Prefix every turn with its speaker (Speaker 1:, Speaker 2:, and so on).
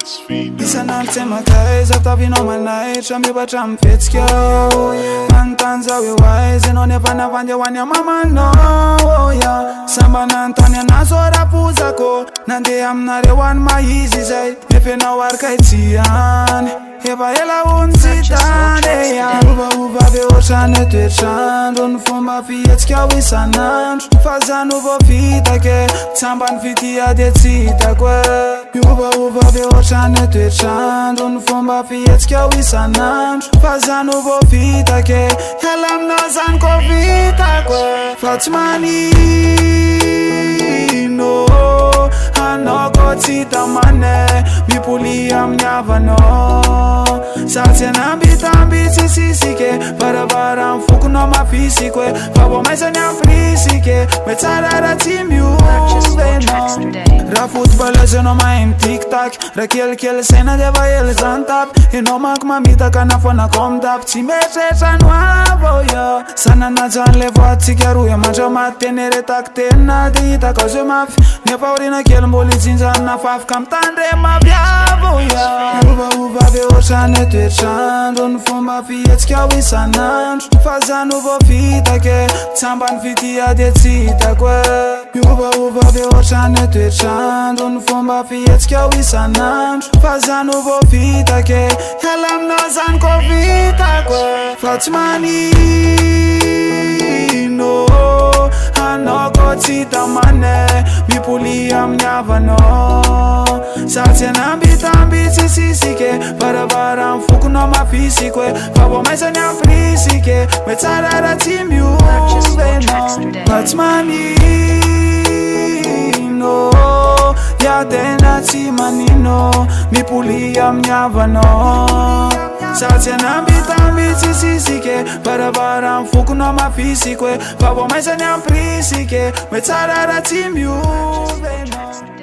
Speaker 1: Isan'andro tsy mataiza tavinao manaitra mibatra mifetsika manontany zao eo aiza anao nefa navandy ho any amamanao samba nanontany anazy rapozako nandeha aminareo any maizy izay mefenao arkaitsiany efa ela ony tsy tany ovaova be ohatrany toetrandro ny fomba fihetsika ho isan'andro fa zany vo vitake tsambany fitia de tsy hitako ovaova be ohatrany toetrandro ny fomba fihetsika ho isan'andro fa zany vo vitake ela aminao zany ko vitako fa tsy manino anao ko tsy tamane mipoli amin'ny havanao satsy anambitamby tsy sisike varavara mifokonao mafisiko fa vo maizany afrisike me tsara raha tsy miovenao raha fotobalazanao mahay mi tiktak raha kelikely saina de va ely zany tapy enao manko mamitaka nafonako midapy tsy metrehtra no avo sananajan'le voatsika roa mandra mateny retako tenina de hitako ze mafy nefa orina kely mbola ijinjanona fafika mitandre maviavo ovaova be ohatrany toetrandro ny fomba fihetsika ho isan'andro fa zany vo vitake tsambany fitia de tsy hitako ovaova be ohatrany toetrandro ny fomba fihetsika ho isan'andro fa zany vo vitake ela aminao zany ko vitako fa tsy manino anao ko tsy tamane mipoli amin'ny havanao satsy anambitamby tsy sisike varavara mifokonao mafisiko fa vo maizany afrisike me tsara raha tsy miovenao fa tsy manino ya tena tsy manino mipoli amin'ny havanao satsy anambitamby tsy sisike varavara mifokonao mafisiko fa vo maizany afrisike me tsara raha tsy miovenao